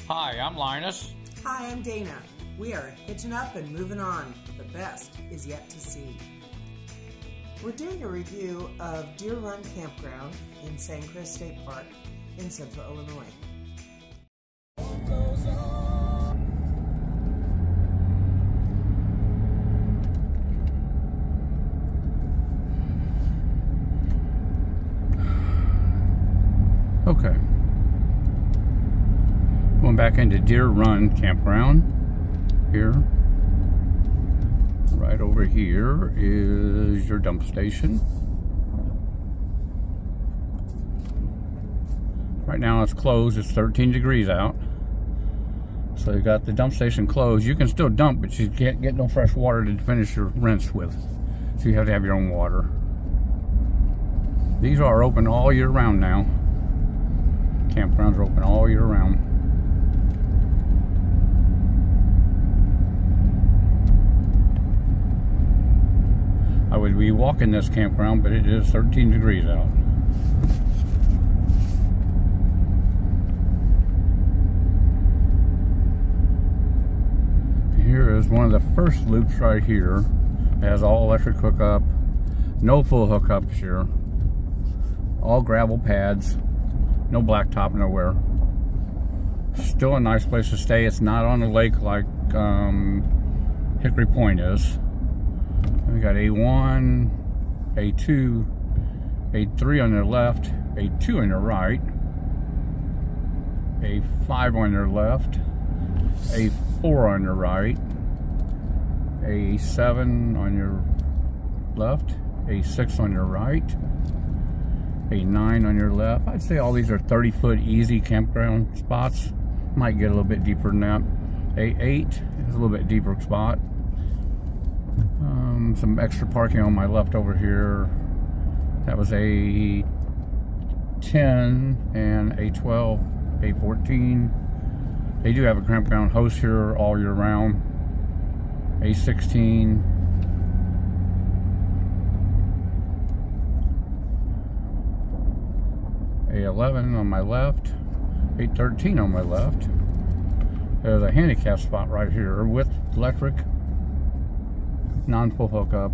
Hi, I'm Linus. Hi, I'm Dana. We are hitching up and moving on. The best is yet to see. We're doing a review of Deer Run Campground in Sangchris State Park in Central Illinois. Okay. Going back into Deer Run Campground here. Right over here is your dump station. Right now it's closed. It's 13 degrees out. So you got the dump station closed. You can still dump, but you can't get no fresh water to finish your rinse with. So you have to have your own water. These are open all year round now. Campgrounds are open all year round. I would be walking this campground, but it is 13 degrees out. Here is one of the first loops right here. It has all electric hookup, no full hookups here, all gravel pads. No blacktop nowhere. Still a nice place to stay. It's not on the lake like Hickory Point is. We got A1, A2, A3 on your left, A2 on your right, A5 on your left, A4 on your right, A7 on your left, A6 on your right, A9 on your left. I'd say all these are 30-foot easy campground spots. Might get a little bit deeper than that. A8 is a little bit deeper spot. Some extra parking on my left over here. That was A10 and A12, A14. They do have a campground host here all year round. A16. A11 on my left, A13 on my left. There's a handicap spot right here with electric, non-full hookup.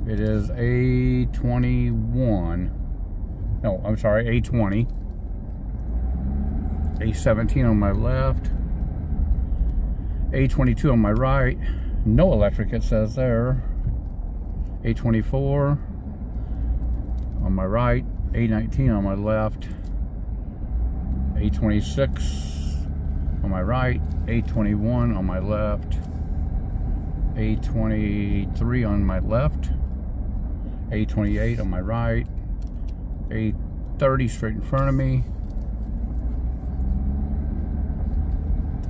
It is A21. No, I'm sorry, A20. A17 on my left. A22 on my right. No electric, it says there. A24 on my right. A19 on my left, A26 on my right, A21 on my left, A23 on my left, A28 on my right, A30 straight in front of me,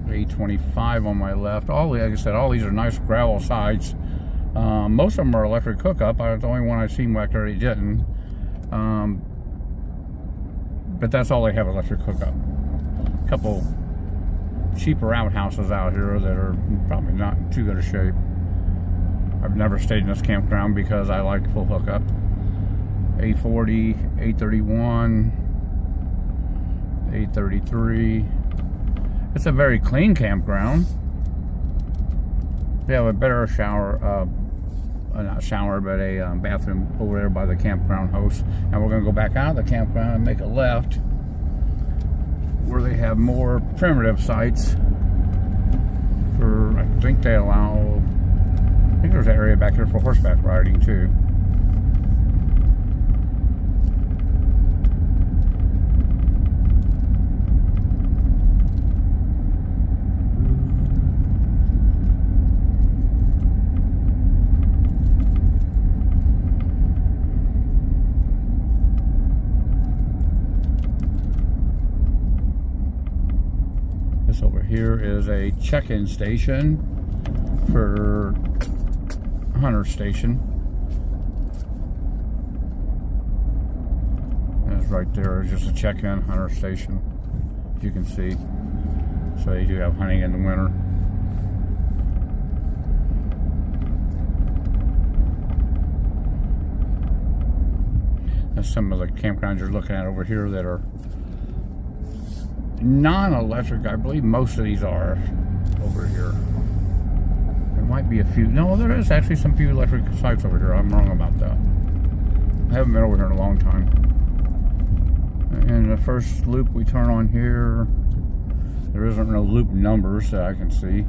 A25 on my left. Like I said, all these are nice gravel sides. Most of them are electric hookup. The only one I've seen back there they didn't. But that's all they have, electric hookup. A couple cheaper outhouses out here that are probably not in too good a shape. I've never stayed in this campground because I like full hookup. A40, A31, A33. It's a very clean campground. They have a better shower, not shower, but a bathroom over there by the campground host. Now we're going to go back out of the campground and make a left where they have more primitive sites for, I think they allow, I think there's an area back here for horseback riding too. Over here is a check-in station for Hunter Station. And it's right there, just a check-in Hunter Station, as you can see. So they do have hunting in the winter. That's some of the campgrounds you're looking at over here that are non-electric. I believe most of these are over here. There might be a few. No, there is actually some few electric sites over here. I'm wrong about that. I haven't been over here in a long time. And the first loop we turn on here, there isn't no loop numbers that I can see.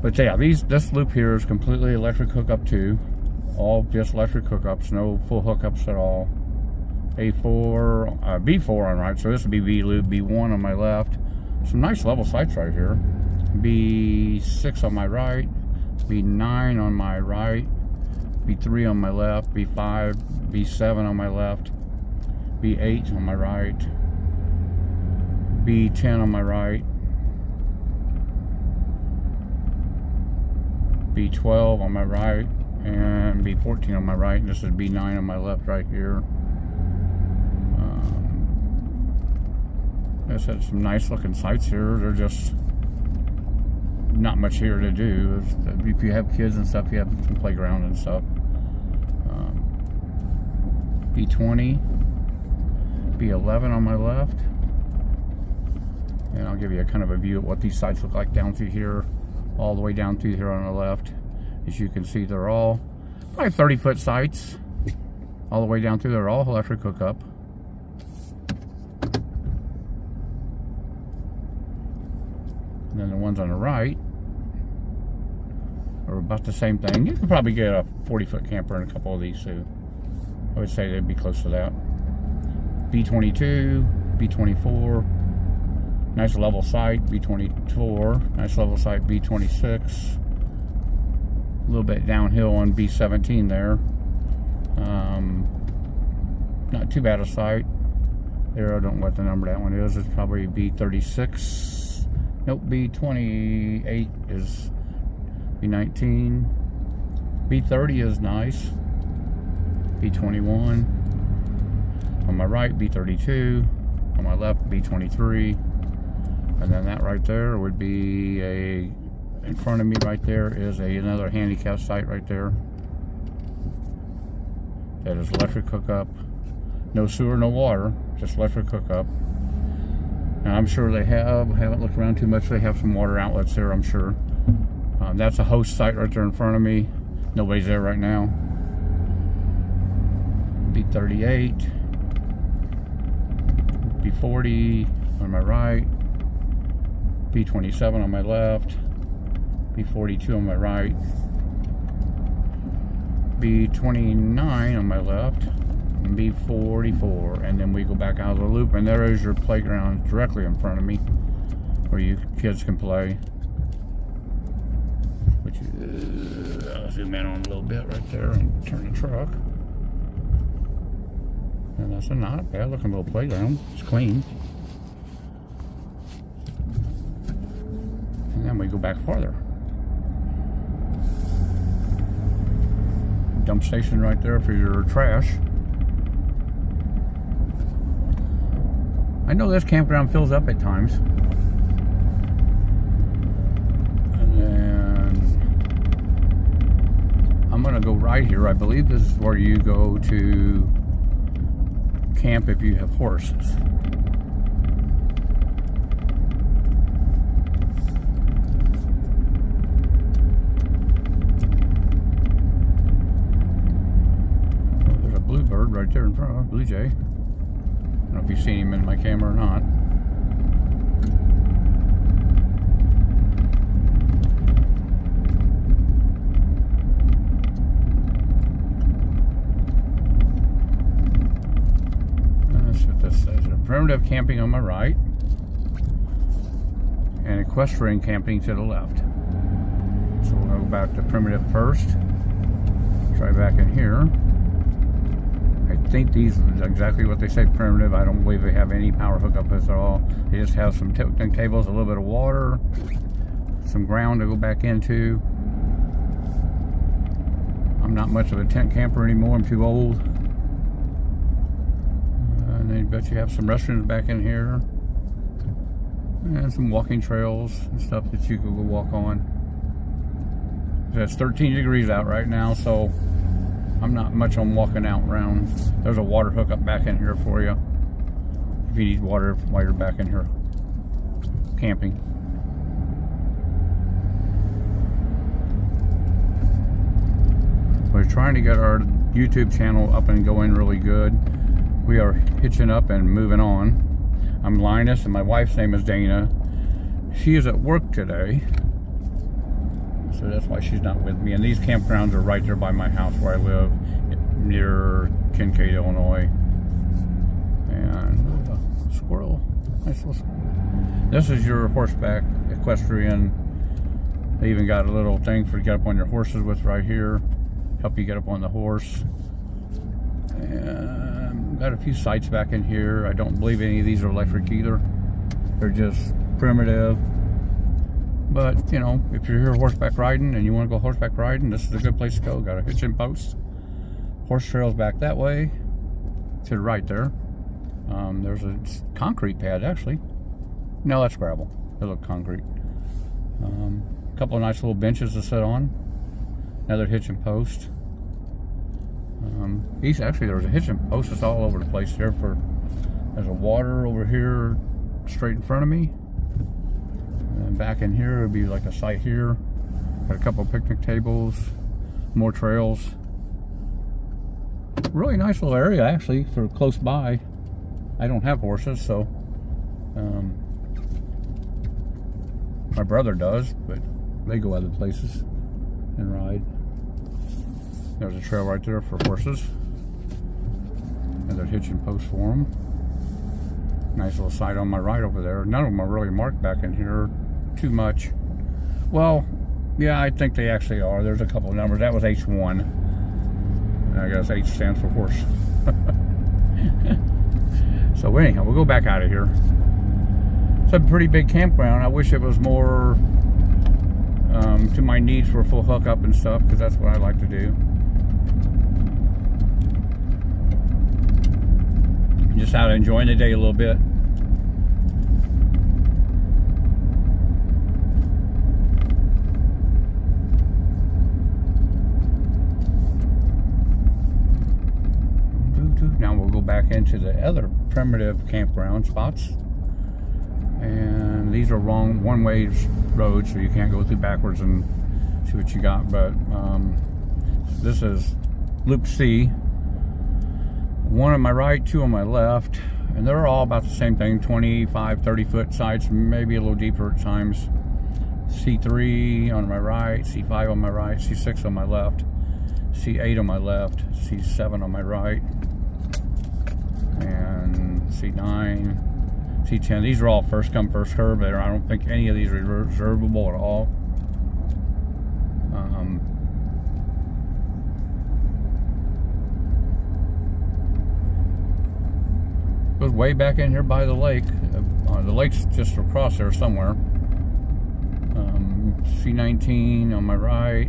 But yeah, this loop here is completely electric hookup too. All just electric hookups, no full hookups at all. A4, B4 on right, so this would be B loop, B1 on my left. Some nice level sights right here. B6 on my right, B9 on my right, B3 on my left, B5, B7 on my left, B8 on my right, B10 on my right, B12 on my right, and B14 on my right. And this is B9 on my left right here. I said some nice looking sites here. They're just not much here to do. If you have kids and stuff, you have some playground and stuff. B20, B11 on my left. And I'll give you a kind of a view of what these sites look like down through here, all the way down through here on the left. As you can see, they're all probably 30-foot sites, all the way down through. They're all electric hookup. And then the ones on the right are about the same thing. You can probably get a 40-foot camper in a couple of these too. I would say they'd be close to that. B22, B24, nice level site, B24, nice level site, B26. A little bit downhill on B17 there. Not too bad a site. There, I don't know what the number that one is. It's probably B36. Nope, B28 is B19. B30 is nice. B21. On my right, B32. On my left, B23. And then that right there would be in front of me right there is another handicap site right there. That is electric hookup. No sewer, no water, just electric hookup. And I'm sure they haven't looked around too much. They have some water outlets there, I'm sure. That's a host site right there in front of me. Nobody's there right now. B38, B40 on my right, B27 on my left, B42 on my right, B29 on my left, and B44. And then we go back out of the loop, and there is your playground directly in front of me where you kids can play. Which I'll zoom in on a little bit right there and turn the truck. And that's a not bad looking little playground. It's clean. And then we go back farther. Dump station right there for your trash. I know this campground fills up at times. And then I'm gonna go right here. I believe this is where you go to camp if you have horses. Oh, there's a bluebird right there in front of a blue jay. I don't know if you've seen him in my camera or not. Primitive camping on my right and equestrian camping to the left. So we'll go back to primitive first. Try back in here. I think these are exactly what they say, primitive. I don't believe they have any power hookups at all. They just have some tipping cables, a little bit of water, some ground to go back into. I'm not much of a tent camper anymore. I'm too old. And then bet you have some restrooms back in here. And some walking trails and stuff that you could go walk on. It's 13 degrees out right now, so I'm not much on walking out around. There's a water hookup back in here for you. if you need water while you're back in here camping. We're trying to get our YouTube channel up and going really good. We are hitching up and moving on. I'm Linus and my wife's name is Dana. She is at work today, so that's why she's not with me. And these campgrounds are right there by my house where I live, near Kincaid, Illinois. And a squirrel, nice little squirrel. This is your horseback equestrian. They even got a little thing for to get up on your horses with right here. Help you get up on the horse. And got a few sights back in here. I don't believe any of these are electric either. They're just primitive. But, you know, if you're here horseback riding and you want to go horseback riding, this is a good place to go. Got a hitching post. Horse trails back that way. To the right there. There's a concrete pad, actually. No, that's gravel. They look concrete. A couple of nice little benches to sit on. Another hitching post. Actually, there was a hitching post that's all over the place there. There's a water over here straight in front of me. And back in here would be like a site here. Got a couple of picnic tables, more trails. Really nice little area actually for close by. I don't have horses, so my brother does, but they go other places and ride. There's a trail right there for horses. Another hitching post for them. Nice little site on my right over there. None of them are really marked back in here too much. Well, yeah, I think they actually are. There's a couple of numbers. That was H1. I guess H stands for horse. So anyhow, we'll go back out of here. It's a pretty big campground. I wish it was more to my needs for a full hookup and stuff, because that's what I like to do. Just out enjoying the day a little bit. Now we'll go back into the other primitive campground spots. And these are wrong one-way roads, so you can't go through backwards and see what you got. But this is Loop C. One on my right, two on my left, and they're all about the same thing, 25, 30 foot sides, maybe a little deeper at times. C3 on my right, C5 on my right, C6 on my left, C8 on my left, C7 on my right, and C9, C10. These are all first come, first serve there. I don't think any of these are reservable at all. Goes way back in here by the lake. The lake's just across there somewhere. C19 on my right.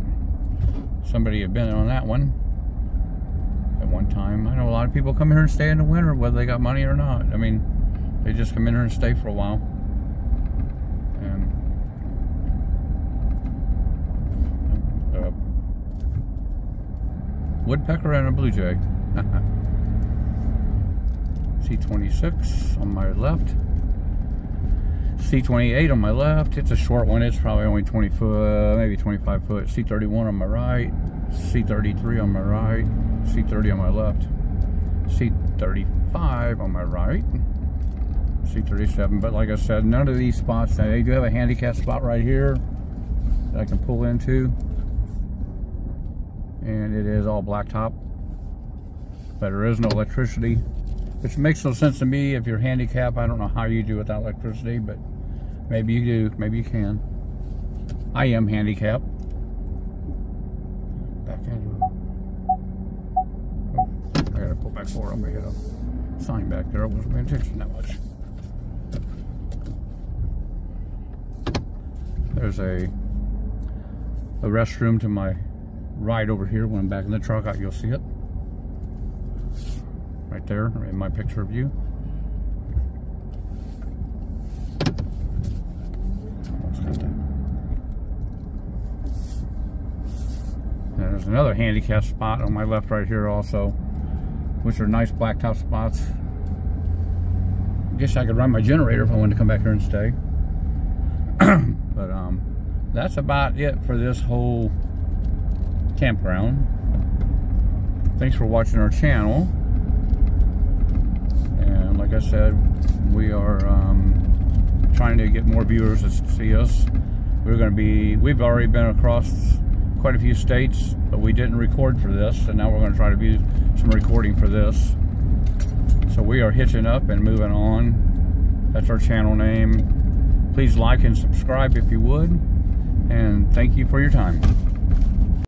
Somebody had been on that one at one time. I know a lot of people come here and stay in the winter, whether they got money or not. I mean, they just come in here and stay for a while. And woodpecker and a blue jay. C26 on my left, C28 on my left. It's a short one. It's probably only 20 foot, maybe 25 foot. C31 on my right, C33 on my right, C30 on my left, C35 on my right, C37. But like I said, none of these spots, they do have a handicap spot right here that I can pull into, and it is all blacktop, but there is no electricity. Which makes no sense to me. If you're handicapped, I don't know how you do without electricity, but maybe you do, maybe you can. I am handicapped. Back into I gotta pull back forward. I'm gonna hit a sign back there. I wasn't paying attention that much. There's a restroom to my right over here. When I'm back in the truck, you'll see it. Right there in my picture of you. Almost got that. And there's another handicap spot on my left right here also, which are nice blacktop spots. guess I could run my generator if I wanted to come back here and stay. But that's about it for this whole campground. Thanks for watching our channel. And like I said, we are trying to get more viewers to see us. We've already been across quite a few states, but we didn't record for this, and now we're going to try to do some recording for this. So we are hitching up and moving on. That's our channel name. Please like and subscribe if you would, and thank you for your time.